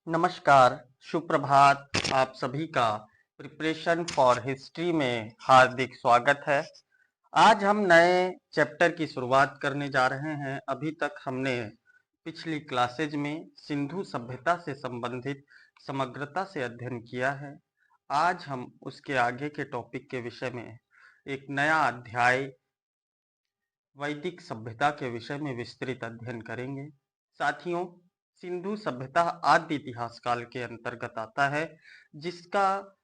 नमस्कार, सुप्रभात। आप सभी का प्रिपरेशन फॉर हिस्ट्री में हार्दिक स्वागत है। आज हम नए चैप्टर की शुरुआत करने जा रहे हैं। अभी तक हमने पिछली क्लासेज में सिंधु सभ्यता से संबंधित समग्रता से अध्ययन किया है। आज हम उसके आगे के टॉपिक के विषय में एक नया अध्याय वैदिक सभ्यता के विषय में विस्तृत अध्ययन करेंगे। साथियों, सिंधु सभ्यता आदि इतिहास काल के अंतर्गत आता है, जिसका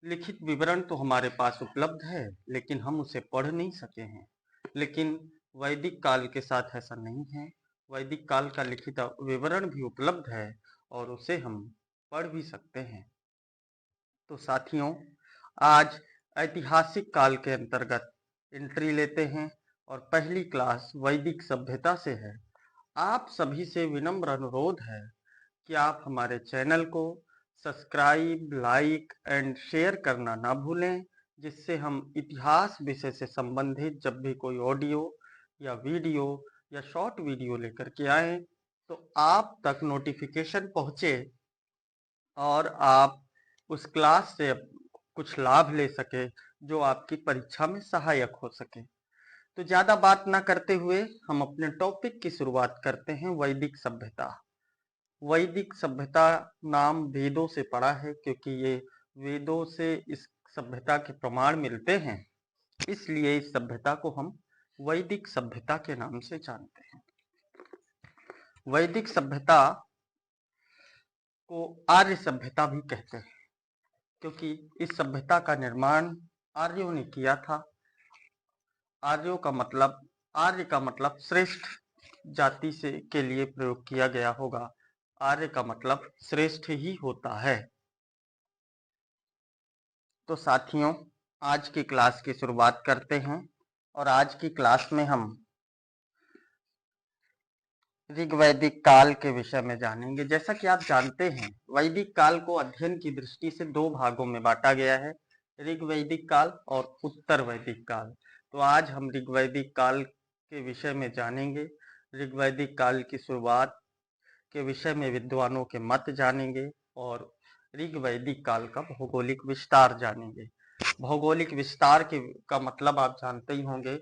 लिखित विवरण तो हमारे पास उपलब्ध है, लेकिन हम उसे पढ़ नहीं सके हैं। लेकिन वैदिक काल के साथ ऐसा नहीं है। वैदिक काल का लिखित विवरण भी उपलब्ध है और उसे हम पढ़ भी सकते हैं। तो साथियों, आज ऐतिहासिक काल के अंतर्गत एंट्री लेते हैं और पहली क्लास वैदिक सभ्यता से है। आप सभी से विनम्र अनुरोध है कि आप हमारे चैनल को सब्सक्राइब, लाइक एंड शेयर करना ना भूलें, जिससे हम इतिहास विषय से संबंधित जब भी कोई ऑडियो या वीडियो या शॉर्ट वीडियो लेकर के आए तो आप तक नोटिफिकेशन पहुंचे और आप उस क्लास से कुछ लाभ ले सके जो आपकी परीक्षा में सहायक हो सके। तो ज्यादा बात ना करते हुए हम अपने टॉपिक की शुरुआत करते हैं। वैदिक सभ्यता। वैदिक सभ्यता नाम वेदों से पड़ा है, क्योंकि ये वेदों से इस सभ्यता के प्रमाण मिलते हैं, इसलिए इस सभ्यता को हम वैदिक सभ्यता के नाम से जानते हैं। वैदिक सभ्यता को आर्य सभ्यता भी कहते हैं, क्योंकि इस सभ्यता का निर्माण आर्यों ने किया था। आर्यों का मतलब, आर्य का मतलब श्रेष्ठ जाति से के लिए प्रयोग किया गया होगा। आर्य का मतलब श्रेष्ठ ही होता है। तो साथियों, आज की क्लास की शुरुआत करते हैं और आज की क्लास में हम ऋग्वैदिक काल के विषय में जानेंगे। जैसा कि आप जानते हैं, वैदिक काल को अध्ययन की दृष्टि से दो भागों में बांटा गया है, ऋग्वैदिक काल और उत्तर वैदिक काल। तो आज हम ऋग्वैदिक काल के विषय में जानेंगे। ऋग्वैदिक काल की शुरुआत के विषय में विद्वानों के मत जानेंगे और ऋग्वैदिक काल का भौगोलिक विस्तार जानेंगे। भौगोलिक विस्तार का मतलब आप जानते ही होंगे,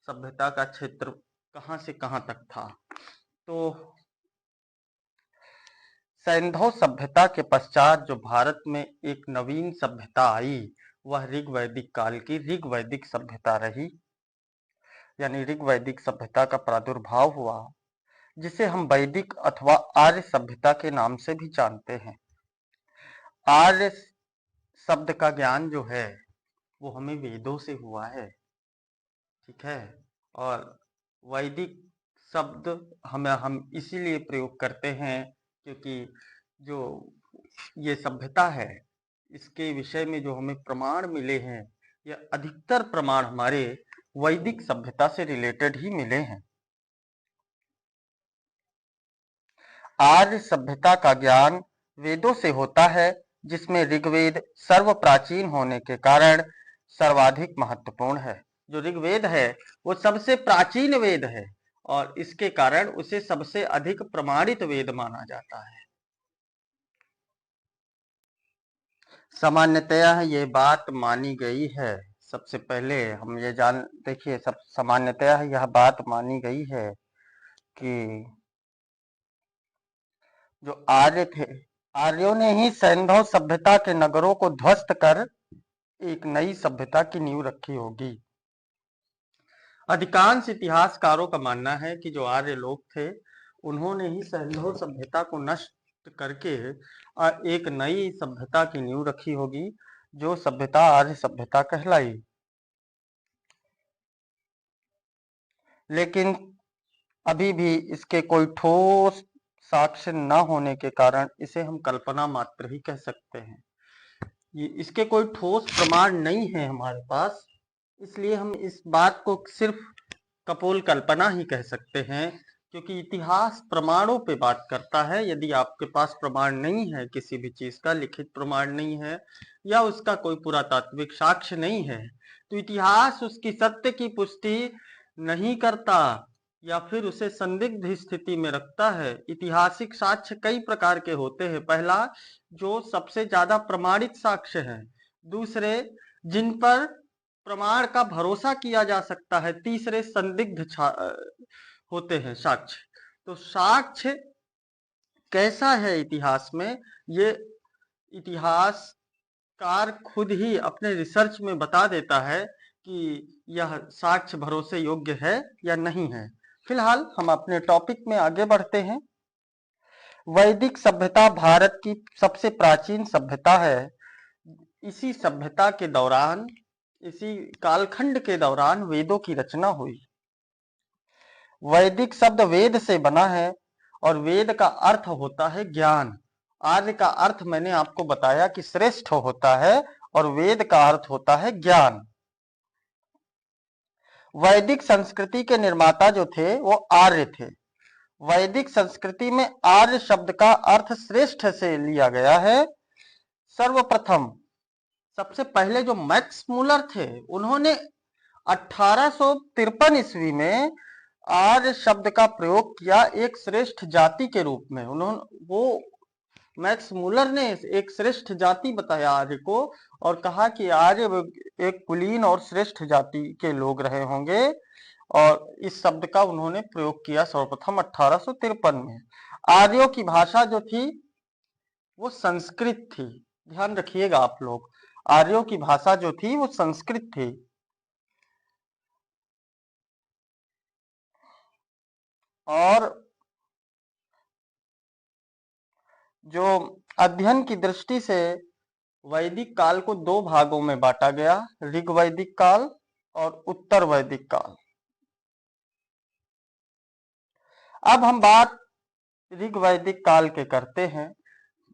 सभ्यता का क्षेत्र कहां से कहां तक था। तो सैंधव सभ्यता के पश्चात जो भारत में एक नवीन सभ्यता आई, वह ऋग्वैदिक काल की ऋग्वैदिक सभ्यता रही। यानी ऋग्वैदिक सभ्यता का प्रादुर्भाव हुआ, जिसे हम वैदिक अथवा आर्य सभ्यता के नाम से भी जानते हैं। आर्य शब्द का ज्ञान जो है वो हमें वेदों से हुआ है, ठीक है। और वैदिक शब्द हम इसीलिए प्रयोग करते हैं क्योंकि जो ये सभ्यता है, इसके विषय में जो हमें प्रमाण मिले हैं, या अधिकतर प्रमाण हमारे वैदिक सभ्यता से रिलेटेड ही मिले हैं। आर्य सभ्यता का ज्ञान वेदों से होता है, जिसमें ऋग्वेद सर्व प्राचीन होने के कारण सर्वाधिक महत्वपूर्ण है। जो ऋग्वेद है वो सबसे प्राचीन वेद है और इसके कारण उसे सबसे अधिक प्रमाणित वेद माना जाता है। सामान्यतया ये बात मानी गई है, सबसे पहले हम ये देखिए, सब सामान्यतया यह बात मानी गई है कि जो आर्य थे, आर्यों ने ही सैंधव सभ्यता के नगरों को ध्वस्त कर एक नई सभ्यता की नींव रखी होगी। अधिकांश इतिहासकारों का मानना है कि जो आर्य लोग थे, उन्होंने ही सैंधव सभ्यता को नष्ट करके एक नई सभ्यता की नींव रखी होगी, जो सभ्यता आर्य सभ्यता कहलाई। लेकिन अभी भी इसके कोई ठोस साक्ष्य न होने के कारण इसे हम कल्पना मात्र ही कह सकते हैं। इसके कोई ठोस प्रमाण नहीं है हमारे पास, इसलिए हम इस बात को सिर्फ कपोल कल्पना ही कह सकते हैं, क्योंकि इतिहास प्रमाणों पे बात करता है। यदि आपके पास प्रमाण नहीं है, किसी भी चीज का लिखित प्रमाण नहीं है या उसका कोई पुरातात्विक साक्ष्य नहीं है, तो इतिहास उसकी सत्य की पुष्टि नहीं करता। या फिर उसे संदिग्ध स्थिति में रखता है। ऐतिहासिक साक्ष्य कई प्रकार के होते हैं। पहला, जो सबसे ज्यादा प्रमाणित साक्ष्य है। दूसरे, जिन पर प्रमाण का भरोसा किया जा सकता है। तीसरे, संदिग्ध होते हैं साक्ष्य। तो साक्ष्य कैसा है इतिहास में, ये इतिहासकार खुद ही अपने रिसर्च में बता देता है कि यह साक्ष्य भरोसे योग्य है या नहीं है। फिलहाल हम अपने टॉपिक में आगे बढ़ते हैं। वैदिक सभ्यता भारत की सबसे प्राचीन सभ्यता है। इसी सभ्यता के दौरान, इसी कालखंड के दौरान वेदों की रचना हुई। वैदिक शब्द वेद से बना है और वेद का अर्थ होता है ज्ञान। आर्य का अर्थ मैंने आपको बताया कि श्रेष्ठ होता है और वेद का अर्थ होता है ज्ञान। वैदिक संस्कृति के निर्माता जो थे वो आर्य थे। वैदिक संस्कृति में आर्य शब्द का अर्थ श्रेष्ठ से लिया गया है। सर्वप्रथम सबसे पहले जो मैक्स मूलर थे, उन्होंने 1853 ईस्वी में आर्य शब्द का प्रयोग किया एक श्रेष्ठ जाति के रूप में। मैक्स मूलर ने एक श्रेष्ठ जाति बताया आर्य को और कहा कि आर्य एक कुलीन और श्रेष्ठ जाति के लोग रहे होंगे, और इस शब्द का उन्होंने प्रयोग किया सर्वप्रथम 1853 में। आर्यों की भाषा जो थी वो संस्कृत थी। ध्यान रखिएगा आप लोग, आर्यों की भाषा जो थी वो संस्कृत थी। और जो अध्ययन की दृष्टि से वैदिक काल को दो भागों में बांटा गया, ऋग वैदिक काल और उत्तर वैदिक काल। अब हम बात ऋग वैदिक काल के करते हैं।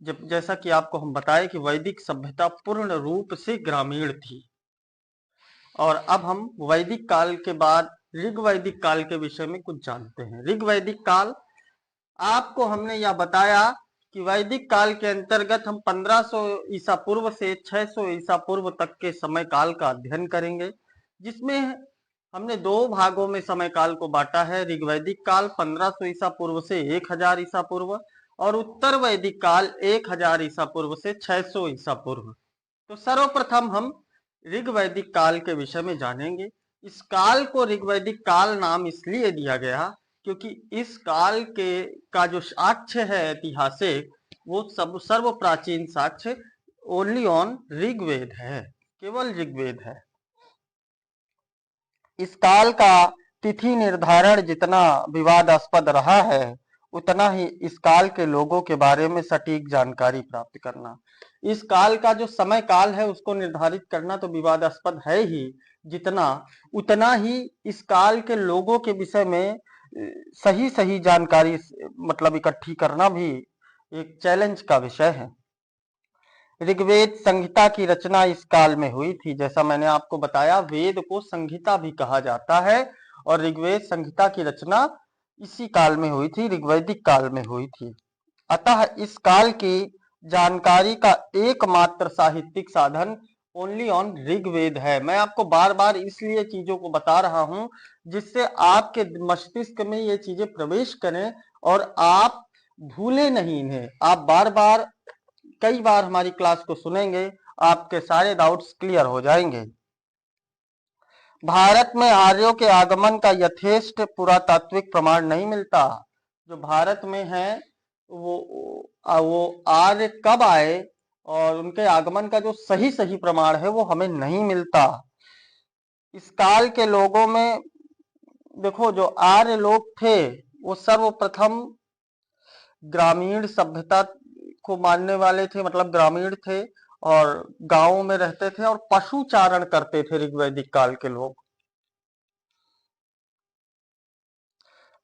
जब जैसा कि आपको हम बताएं कि वैदिक सभ्यता पूर्ण रूप से ग्रामीण थी, और अब हम वैदिक काल के बाद ऋग वैदिक काल के विषय में कुछ जानते हैं। ऋग वैदिक काल, आपको हमने यह बताया कि वैदिक काल के अंतर्गत हम 1500 ईसा पूर्व से 600 ईसा पूर्व तक के समय काल का अध्ययन करेंगे, जिसमें हमने दो भागों में समय काल को बांटा है। ऋग्वैदिक काल 1500 ईसा पूर्व से 1000 ईसा पूर्व, और उत्तर वैदिक काल 1000 ईसा पूर्व से 600 ईसा पूर्व। तो सर्वप्रथम हम ऋग्वैदिक काल के विषय में जानेंगे। इस काल को ऋग्वैदिक काल नाम इसलिए दिया गया क्योंकि इस काल का जो साक्ष्य है ऐतिहासिक, वो सब सर्व प्राचीन साक्ष्य ओनली ऑन ऋग्वेद है, केवल ऋग्वेद है। इस काल का तिथि निर्धारण जितना विवादास्पद रहा है, उतना ही इस काल के लोगों के बारे में सटीक जानकारी प्राप्त करना, इस काल का जो समय काल है उसको निर्धारित करना तो विवादास्पद है ही, जितना उतना ही इस काल के लोगों के विषय में सही सही जानकारी मतलब इकट्ठी करना भी एक चैलेंज का विषय है। ऋग्वेद संहिता की रचना इस काल में हुई थी। जैसा मैंने आपको बताया, वेद को संहिता भी कहा जाता है, और ऋग्वेद संहिता की रचना इसी काल में हुई थी, ऋग्वैदिक काल में हुई थी। अतः इस काल की जानकारी का एकमात्र साहित्यिक साधन ओनली ऑन ऋग्वेद है। मैं आपको बार बार इसलिए चीजों को बता रहा हूं जिससे आपके मस्तिष्क में ये चीजें प्रवेश करें और आप भूले नहीं इन्हें। आप बार बार कई बार हमारी क्लास को सुनेंगे, आपके सारे डाउट्स क्लियर हो जाएंगे। भारत में आर्यों के आगमन का यथेष्ट पुरातात्विक प्रमाण नहीं मिलता। जो भारत में है वो आर्य कब आए और उनके आगमन का जो सही सही प्रमाण है वो हमें नहीं मिलता। इस काल के लोगों में देखो, जो आर्य लोग थे वो सर्वप्रथम ग्रामीण सभ्यता को मानने वाले थे, मतलब ग्रामीण थे और गांवों में रहते थे और पशु चारण करते थे ऋग्वैदिक काल के लोग।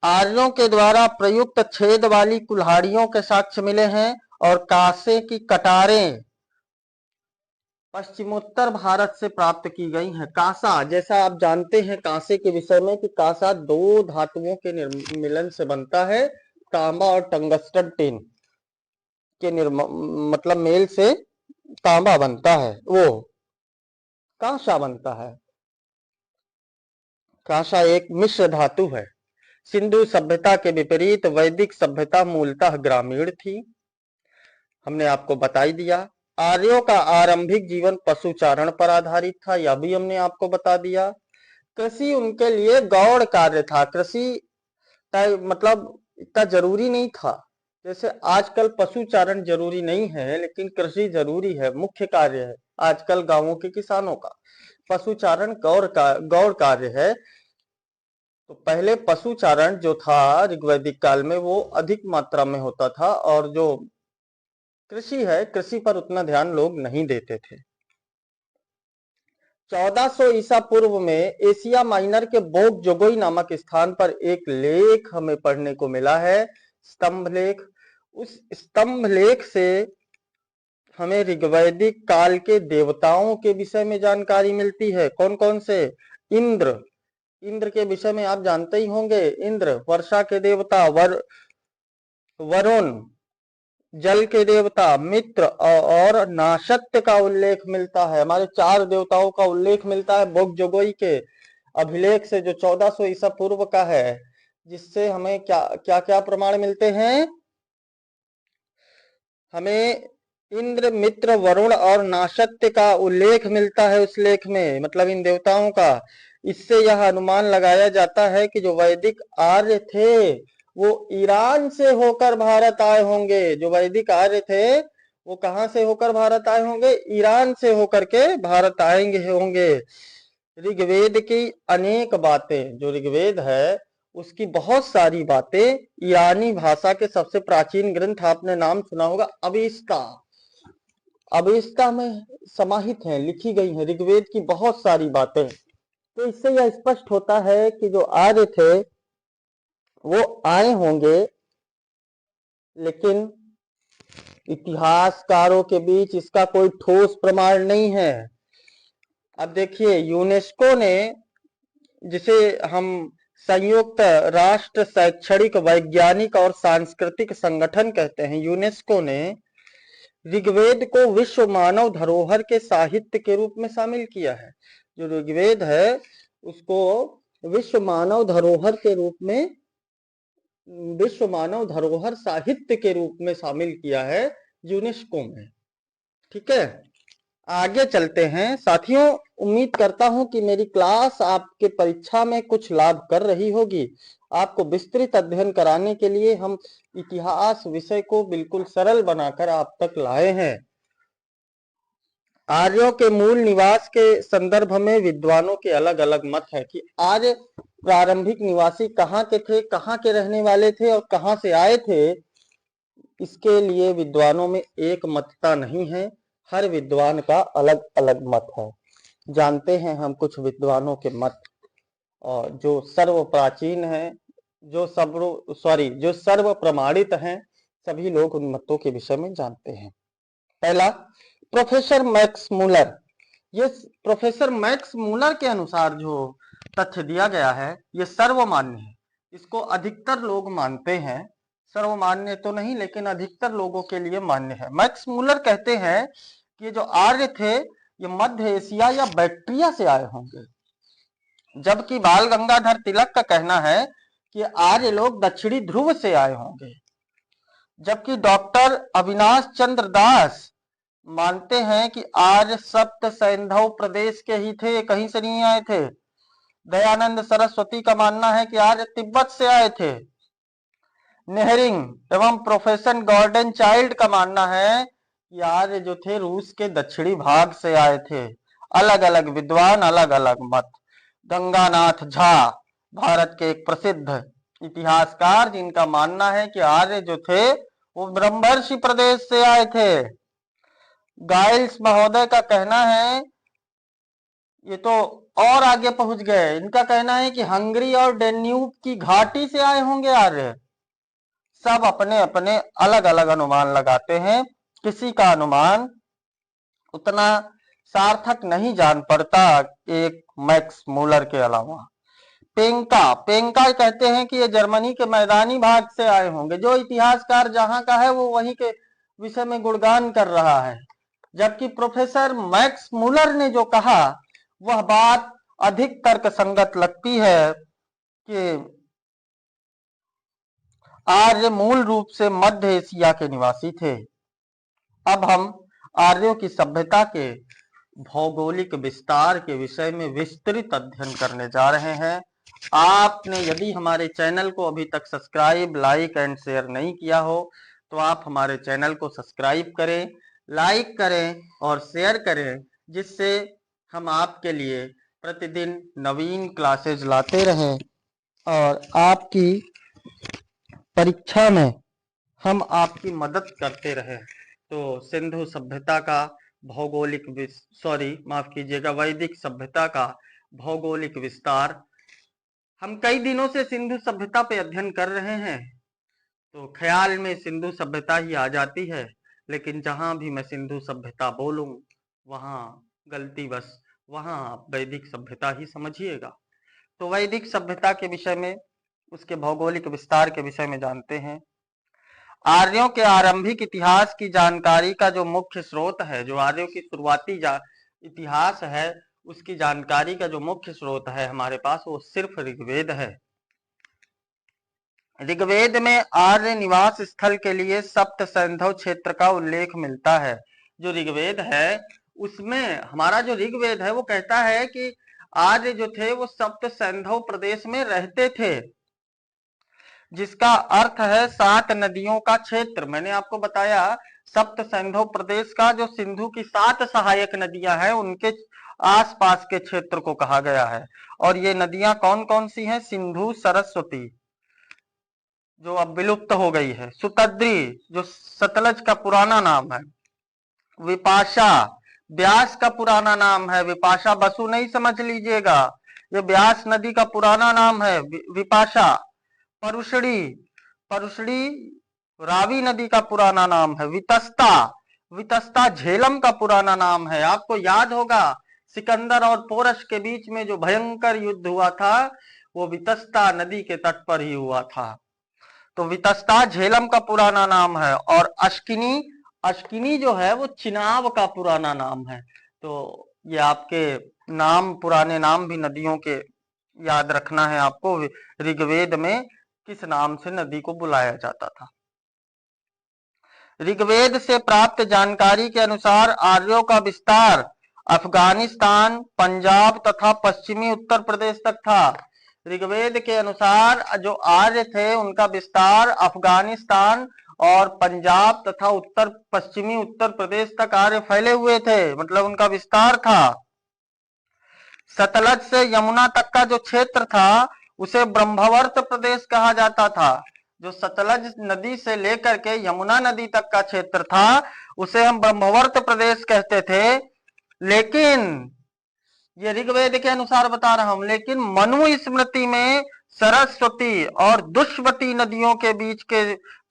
आर्यों के द्वारा प्रयुक्त छेद वाली कुल्हाड़ियों के साक्ष्य मिले हैं और कांसे की कटारें पश्चिमोत्तर भारत से प्राप्त की गई हैं। कांसा, जैसा आप जानते हैं कांसे के विषय में कि कांसा दो धातुओं के मिलन से बनता है, तांबा और टंगस्टन टिन के मतलब मेल से तांबा बनता है, वो कांसा बनता है। कांसा एक मिश्र धातु है। सिंधु सभ्यता के विपरीत वैदिक सभ्यता मूलतः ग्रामीण थी, हमने आपको बता ही दिया। आर्यों का आरंभिक जीवन पशुचारण पर आधारित था, यह भी हमने आपको बता दिया। कृषि उनके लिए गौण कार्य था, कृषि मतलब इतना जरूरी नहीं था, जैसे आजकल पशुचारण जरूरी नहीं है लेकिन कृषि जरूरी है, मुख्य कार्य है आजकल गांवों के किसानों का। पशुचारण गौण कार्य है। तो पहले पशुचारण जो था ऋग्वैदिक काल में वो अधिक मात्रा में होता था, और जो कृषि है, कृषि पर उतना ध्यान लोग नहीं देते थे। 1400 ईसा पूर्व में एशिया माइनर के बोग जोगोई नामक स्थान पर एक लेख हमें पढ़ने को मिला है, स्तंभ लेख। उस स्तंभ लेख से हमें ऋग्वैदिक काल के देवताओं के विषय में जानकारी मिलती है। कौन कौन से? इंद्र, इंद्र के विषय में आप जानते ही होंगे। इंद्र वर्षा के देवता, वरुण जल के देवता, मित्र और नाशत्य का उल्लेख मिलता है। हमारे 4 देवताओं का उल्लेख मिलता है बोग जोगोई के अभिलेख से, जो 1400 ईसा पूर्व का है, जिससे हमें क्या क्या प्रमाण मिलते हैं? हमें इंद्र, मित्र, वरुण और नाशत्य का उल्लेख मिलता है उस लेख में, मतलब इन देवताओं का। इससे यह अनुमान लगाया जाता है कि जो वैदिक आर्य थे वो ईरान से होकर भारत आए होंगे। जो वैदिक आर्य थे वो कहां से होकर भारत आए होंगे? ईरान से होकर के भारत आएंगे होंगे। ऋग्वेद की अनेक बातें, जो ऋग्वेद है उसकी बहुत सारी बातें ईरानी भाषा के सबसे प्राचीन ग्रंथ, आपने नाम सुना होगा अवेस्ता, अवेस्ता में समाहित है, लिखी गई है ऋग्वेद की बहुत सारी बातें। तो इससे यह स्पष्ट होता है कि जो आर्य थे वो आए होंगे, लेकिन इतिहासकारों के बीच इसका कोई ठोस प्रमाण नहीं है। अब देखिए, यूनेस्को ने, जिसे हम संयुक्त राष्ट्र शैक्षणिक, वैज्ञानिक और सांस्कृतिक संगठन कहते हैं, यूनेस्को ने ऋग्वेद को विश्व मानव धरोहर के साहित्य के रूप में शामिल किया है। जो ऋग्वेद है उसको विश्व मानव धरोहर के रूप में, विश्व मानव धरोहर साहित्य के रूप में शामिल किया है यूनेस्को में। ठीक है, आगे चलते हैं साथियों। उम्मीद करता हूं कि मेरी क्लास आपके परीक्षा में कुछ लाभ कर रही होगी। आपको विस्तृत अध्ययन कराने के लिए हम इतिहास विषय को बिल्कुल सरल बनाकर आप तक लाए हैं। आर्यों के मूल निवास के संदर्भ में विद्वानों के अलग अलग मत है कि आर्य प्रारंभिक निवासी कहाँ के थे, कहाँ के रहने वाले थे और कहाँ से आए थे। इसके लिए विद्वानों में एक मतता नहीं है, हर विद्वान का अलग अलग मत है। जानते हैं हम कुछ विद्वानों के मत, और जो सर्व प्राचीन है, जो सर्व प्रमाणित हैं, सभी लोग उन मतों के विषय में जानते हैं। पहला, प्रोफेसर मैक्स मूलर। ये प्रोफेसर मैक्स मूलर के अनुसार जो तथ्य दिया गया है ये सर्वमान्य है, इसको अधिकतर लोग मानते हैं। सर्वमान्य तो नहीं, लेकिन अधिकतर लोगों के लिए मान्य है। मैक्स मूलर कहते हैं कि जो आर्य थे ये मध्य एशिया या बैक्ट्रिया से आए होंगे, जबकि बाल गंगाधर तिलक का कहना है कि आर्य लोग दक्षिणी ध्रुव से आए होंगे। जबकि डॉक्टर अविनाश चंद्र दास मानते हैं कि आर्य सप्त सैंधव प्रदेश के ही थे, कहीं से नहीं आए थे। दयानंद सरस्वती का मानना है कि आर्य तिब्बत से आए थे। नेहरिंग एवं प्रोफेसर गॉर्डन चाइल्ड का मानना है कि आर्य जो थे रूस के दक्षिणी भाग से आए थे। अलग अलग विद्वान, अलग अलग मत। गंगानाथ झा भारत के एक प्रसिद्ध इतिहासकार, जिनका मानना है कि आर्य जो थे वो ब्रह्मर्षि प्रदेश से आए थे। गाइल्स महोदय का कहना है, ये तो और आगे पहुंच गए, इनका कहना है कि हंगरी और डेन्यूब की घाटी से आए होंगे आर्य। सब अपने अपने अलग अलग अनुमान लगाते हैं, किसी का अनुमान उतना सार्थक नहीं जान पड़ता एक मैक्स मूलर के अलावा। पेंका कहते हैं कि ये जर्मनी के मैदानी भाग से आए होंगे। जो इतिहासकार जहां का है वो वहीं के विषय में गुणगान कर रहा है, जबकि प्रोफेसर मैक्स मूलर ने जो कहा वह बात अधिक तर्क संगत लगती है कि आर्य मूल रूप से मध्य एशिया के निवासी थे। अब हम आर्यों की सभ्यता के भौगोलिक विस्तार के विषय में विस्तृत अध्ययन करने जा रहे हैं। आपने यदि हमारे चैनल को अभी तक सब्सक्राइब, लाइक एंड शेयर नहीं किया हो तो आप हमारे चैनल को सब्सक्राइब करें, लाइक करें और शेयर करें, जिससे हम आपके लिए प्रतिदिन नवीन क्लासेज लाते रहें और आपकी परीक्षा में हम आपकी मदद करते रहें। तो सिंधु सभ्यता का भौगोलिक माफ कीजिएगा, वैदिक सभ्यता का भौगोलिक विस्तार। हम कई दिनों से सिंधु सभ्यता पे अध्ययन कर रहे हैं, तो ख्याल में सिंधु सभ्यता ही आ जाती है, लेकिन जहां भी मैं सिंधु सभ्यता बोलूं वहां गलतीवश वहां आप वैदिक सभ्यता ही समझिएगा। तो वैदिक सभ्यता के विषय में, उसके भौगोलिक विस्तार के विषय में जानते हैं। आर्यों के आरंभिक इतिहास की जानकारी का जो मुख्य स्रोत है, जो आर्यों की शुरुआती इतिहास है, उसकी जानकारी का जो मुख्य स्रोत है हमारे पास, वो सिर्फ ऋग्वेद है। ऋग्वेद में आर्य निवास स्थल के लिए सप्त सैंधव क्षेत्र का उल्लेख मिलता है। जो ऋग्वेद है उसमें, हमारा जो ऋग्वेद है वो कहता है कि आर्य जो थे वो सप्त सैंधव प्रदेश में रहते थे, जिसका अर्थ है 7 नदियों का क्षेत्र। मैंने आपको बताया सप्त सैंधव प्रदेश का जो सिंधु की 7 सहायक नदियां हैं उनके आसपास के क्षेत्र को कहा गया है। और ये नदियां कौन कौन सी हैं? सिंधु, सरस्वती जो अब विलुप्त हो गई है, सुतद्री जो सतलज का पुराना नाम है, विपाशा ब्यास का पुराना नाम है, विपाशा बसु नहीं समझ लीजिएगा, ये ब्यास नदी का पुराना नाम है विपाशा। परुषड़ी, परुषड़ी रावी नदी का पुराना नाम है। वितस्ता, वितस्ता झेलम का पुराना नाम है। आपको याद होगा सिकंदर और पोरस के बीच में जो भयंकर युद्ध हुआ था वो वितस्ता नदी के तट पर ही हुआ था। तो वितस्ता झेलम का पुराना नाम है। और अश्किनी, अश्किनी जो है वो चिनाब का पुराना नाम है। तो ये आपके नाम, पुराने नाम भी नदियों के याद रखना है आपको। ऋग्वेद में किस नाम से नदी को बुलाया जाता था? ऋग्वेद से प्राप्त जानकारी के अनुसार आर्यों का विस्तार अफगानिस्तान, पंजाब तथा पश्चिमी उत्तर प्रदेश तक था। ऋग्वेद के अनुसार जो आर्य थे उनका विस्तार अफगानिस्तान और पंजाब तथा पश्चिमी उत्तर प्रदेश तक आर्य फैले हुए थे, मतलब उनका विस्तार था। सतलज से यमुना तक का जो क्षेत्र था उसे ब्रह्मवर्त प्रदेश कहा जाता था। जो सतलज नदी से लेकर के यमुना नदी तक का क्षेत्र था उसे हम ब्रह्मवर्त प्रदेश कहते थे। लेकिन ये ऋग्वेद के अनुसार बता रहा हूं, लेकिन मनु स्मृति में सरस्वती और दुष्वती नदियों के बीच के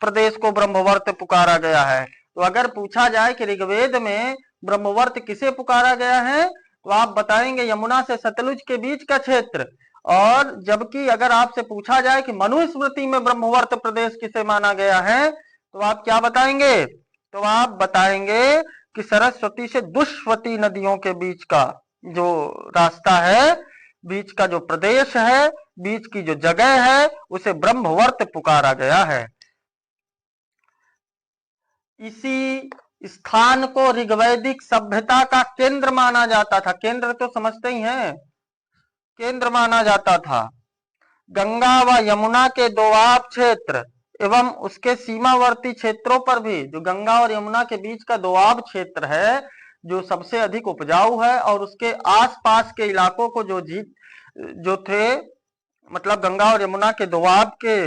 प्रदेश को ब्रह्मवर्त पुकारा गया है। तो अगर पूछा जाए कि ऋग्वेद में ब्रह्मवर्त किसे पुकारा गया है तो आप बताएंगे यमुना से सतलुज के बीच का क्षेत्र। और जबकि अगर आपसे पूछा जाए कि मनु स्मृति में ब्रह्मवर्त प्रदेश किसे माना गया है तो आप क्या बताएंगे? तो आप बताएंगे कि सरस्वती से दुष्वती नदियों के बीच का जो रास्ता है, बीच का जो प्रदेश है, बीच की जो जगह है, उसे ब्रह्मवर्त पुकारा गया है। इसी स्थान को ऋग्वैदिक सभ्यता का केंद्र माना जाता था। केंद्र तो समझते ही हैं, केंद्र माना जाता था। गंगा व यमुना के दोआब क्षेत्र एवं उसके सीमावर्ती क्षेत्रों पर भी, जो गंगा और यमुना के बीच का दोआब क्षेत्र है जो सबसे अधिक उपजाऊ है, और उसके आसपास के इलाकों को जो थे, मतलब गंगा और यमुना के दोआब के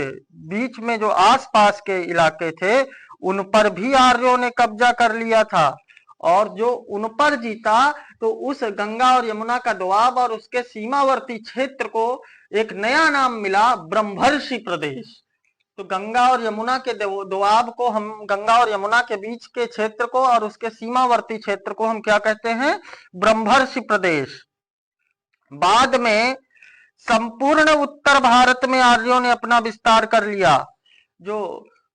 बीच में जो आसपास के इलाके थे उन पर भी आर्यों ने कब्जा कर लिया था। और जो उन पर जीता तो उस गंगा और यमुना का दोआब और उसके सीमावर्ती क्षेत्र को एक नया नाम मिला, ब्रह्मर्षि प्रदेश। तो गंगा और यमुना के दोआब को हम, गंगा और यमुना के बीच के क्षेत्र को और उसके सीमावर्ती क्षेत्र को हम क्या कहते हैं? ब्रह्मर्षि प्रदेश। बाद में संपूर्ण उत्तर भारत में आर्यों ने अपना विस्तार कर लिया। जो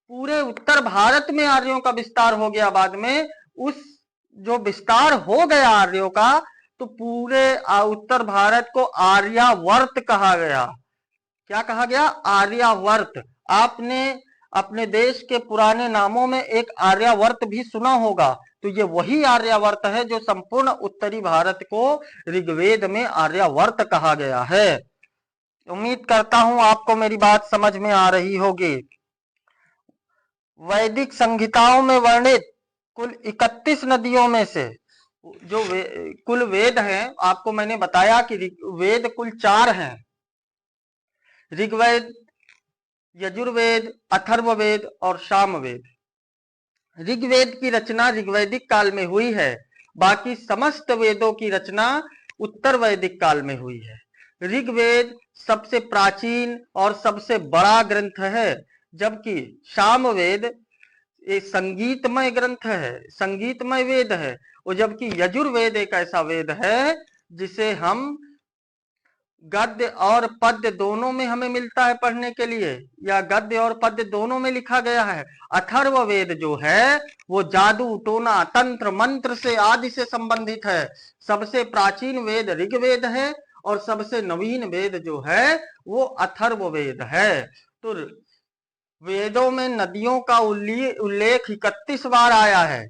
पूरे उत्तर भारत में आर्यों का विस्तार हो गया बाद में, उस जो विस्तार हो गया आर्यों का, तो पूरे उत्तर भारत को आर्यावर्त कहा गया। क्या कहा गया? आर्यावर्त। आपने अपने देश के पुराने नामों में एक आर्यावर्त भी सुना होगा, तो ये वही आर्यावर्त है जो संपूर्ण उत्तरी भारत को ऋग्वेद में आर्यावर्त कहा गया है। उम्मीद करता हूं आपको मेरी बात समझ में आ रही होगी। वैदिक संहिताओं में वर्णित कुल 31 नदियों में से जो कुल वेद हैं, आपको मैंने बताया कि वेद कुल 4 हैं, ऋग्वेद, यजुर्वेद, अथर्ववेद और सामवेद। ऋग्वेद की रचना ऋग्वैदिक काल में हुई है, बाकी समस्त वेदों की रचना उत्तर वैदिक काल में हुई है। ऋग्वेद सबसे प्राचीन और सबसे बड़ा ग्रंथ है, जबकि सामवेद एक संगीतमय ग्रंथ है, संगीतमय वेद है। और जबकि यजुर्वेद एक ऐसा वेद है जिसे हम गद्य और पद्य दोनों में हमें मिलता है पढ़ने के लिए, या गद्य और पद्य दोनों में लिखा गया है। अथर्ववेद जो है वो जादू टोना तंत्र मंत्र से आदि से संबंधित है। सबसे प्राचीन वेद ऋग्वेद है और सबसे नवीन वेद जो है वो अथर्ववेद है। तो वेदों में नदियों का उल्लेख 31 बार आया है।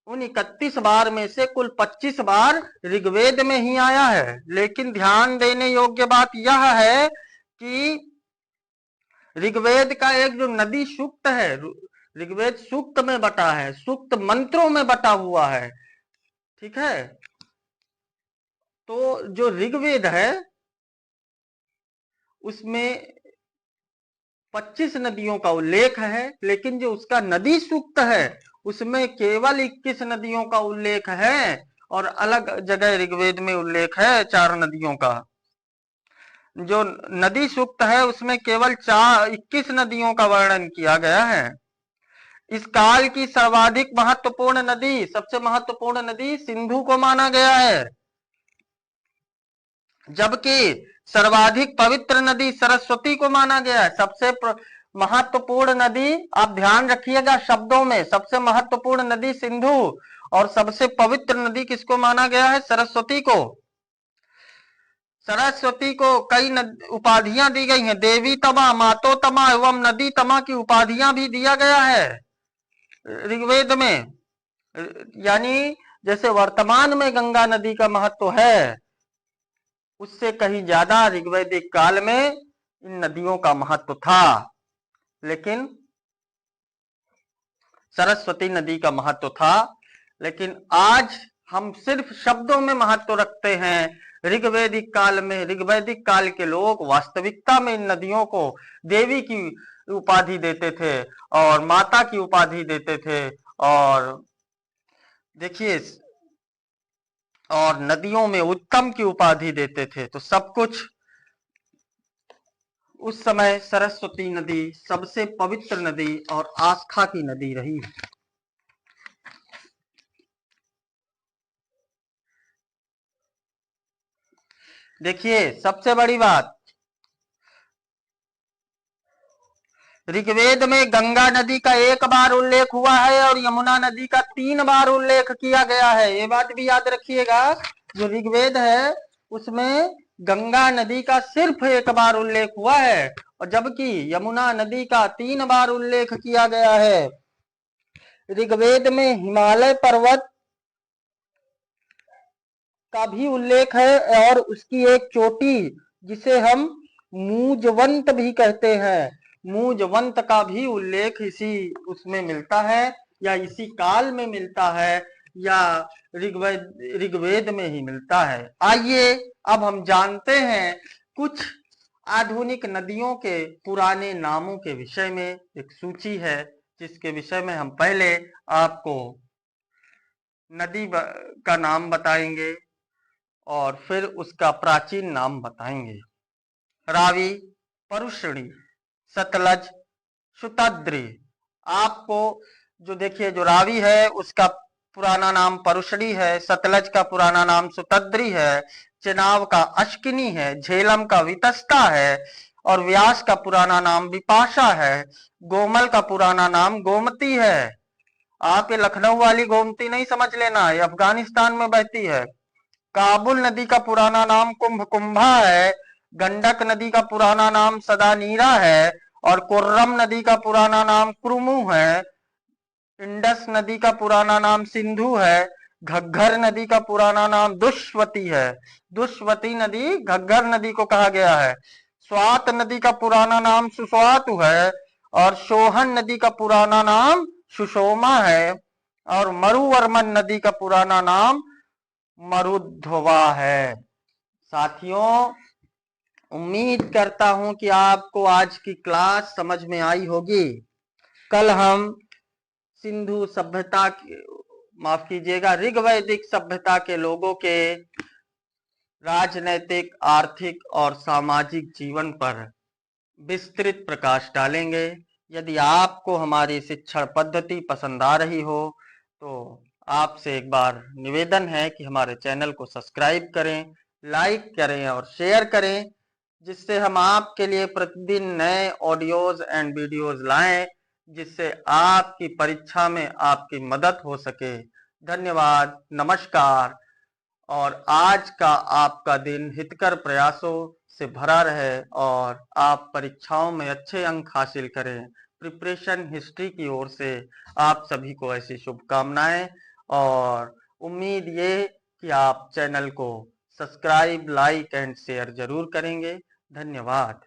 उन 31 बार में से कुल 25 बार ऋग्वेद में ही आया है। लेकिन ध्यान देने योग्य बात यह है कि ऋग्वेद का एक जो नदी सूक्त है, ऋग्वेद सूक्त में बटा है, सूक्त मंत्रों में बटा हुआ है, ठीक है। तो जो ऋग्वेद है उसमें 25 नदियों का उल्लेख है, लेकिन जो उसका नदी सूक्त है उसमें केवल 21 नदियों का उल्लेख है, और अलग जगह ऋग्वेद में उल्लेख है 4 नदियों का। जो नदी सूक्त है उसमें केवल 21 नदियों का वर्णन किया गया है। इस काल की सर्वाधिक महत्वपूर्ण नदी, सबसे महत्वपूर्ण नदी सिंधु को माना गया है, जबकि सर्वाधिक पवित्र नदी सरस्वती को माना गया है। सबसे महत्वपूर्ण नदी, आप ध्यान रखिएगा शब्दों में, सबसे महत्वपूर्ण नदी सिंधु और सबसे पवित्र नदी किसको माना गया है? सरस्वती को। सरस्वती को कई उपाधियां दी गई हैं, देवी तमा, मातो तमा एवं नदी तमा की उपाधियां भी दिया गया है ऋग्वेद में। यानी जैसे वर्तमान में गंगा नदी का महत्व है, उससे कहीं ज्यादा ऋग्वैदिक काल में इन नदियों का महत्व था। लेकिन सरस्वती नदी का महत्व था, लेकिन आज हम सिर्फ शब्दों में महत्व रखते हैं। ऋग्वैदिक काल में, ऋग्वैदिक काल के लोग वास्तविकता में इन नदियों को देवी की उपाधि देते थे और माता की उपाधि देते थे, और देखिए, और नदियों में उत्तम की उपाधि देते थे। तो सब कुछ उस समय सरस्वती नदी सबसे पवित्र नदी और आस्था की नदी रही है। देखिए, सबसे बड़ी बात, ऋग्वेद में गंगा नदी का 1 बार उल्लेख हुआ है और यमुना नदी का 3 बार उल्लेख किया गया है। ये बात भी याद रखिएगा, जो ऋग्वेद है उसमें गंगा नदी का सिर्फ 1 बार उल्लेख हुआ है, और जबकि यमुना नदी का 3 बार उल्लेख किया गया है। ऋग्वेद में हिमालय पर्वत का भी उल्लेख है, और उसकी एक चोटी जिसे हम मूजवंत भी कहते हैं, मूजवंत का भी उल्लेख इसी उसमें मिलता है, या इसी काल में मिलता है, या ऋग्वेद में ही मिलता है। आइए अब हम जानते हैं कुछ आधुनिक नदियों के पुराने नामों के विषय में। एक सूची है जिसके विषय में हम पहले आपको नदी का नाम बताएंगे और फिर उसका प्राचीन नाम बताएंगे। रावी, परुष्णी, सतलज, शुतद्री। आपको जो देखिए, जो रावी है उसका पुराना नाम परुष्णी है, सतलज का पुराना नाम शुतद्री है, चेनाब का अश्किनी है, झेलम का वितस्ता है, और व्यास का पुराना नाम विपाशा है, गोमल का पुराना नाम गोमती है। आप ये लखनऊ वाली गोमती नहीं समझ लेना, ये अफगानिस्तान में बहती है। काबुल नदी का पुराना नाम कुंभ कुंभा है, गंडक नदी का पुराना नाम सदानीरा है, और कुर्रम नदी का पुराना नाम कुर्मू है। इंडस नदी का पुराना नाम सिंधु है। घग्गर नदी का पुराना नाम दुष्वती है। दुष्वती नदी घग्गर नदी को कहा गया है। स्वात नदी का पुराना नाम सुस्वातु है और सोहन नदी का पुराना नाम सुषोमा है और मरुवर्मन नदी का पुराना नाम मरुध्वा है। साथियों, उम्मीद करता हूं कि आपको आज की क्लास समझ में आई होगी। कल हम सिंधु सभ्यता माफ कीजिएगा, ऋग्वैदिक सभ्यता के लोगों के राजनैतिक, आर्थिक और सामाजिक जीवन पर विस्तृत प्रकाश डालेंगे। यदि आपको हमारी शिक्षण पद्धति पसंद आ रही हो तो आपसे एक बार निवेदन है कि हमारे चैनल को सब्सक्राइब करें, लाइक करें और शेयर करें, जिससे हम आपके लिए प्रतिदिन नए ऑडियोज एंड वीडियोज लाएं, जिससे आपकी परीक्षा में आपकी मदद हो सके। धन्यवाद, नमस्कार। और आज का आपका दिन हितकर प्रयासों से भरा रहे और आप परीक्षाओं में अच्छे अंक हासिल करें। प्रिपरेशन हिस्ट्री की ओर से आप सभी को ऐसी शुभकामनाएं और उम्मीद ये कि आप चैनल को सब्सक्राइब, लाइक एंड शेयर जरूर करेंगे। धन्यवाद।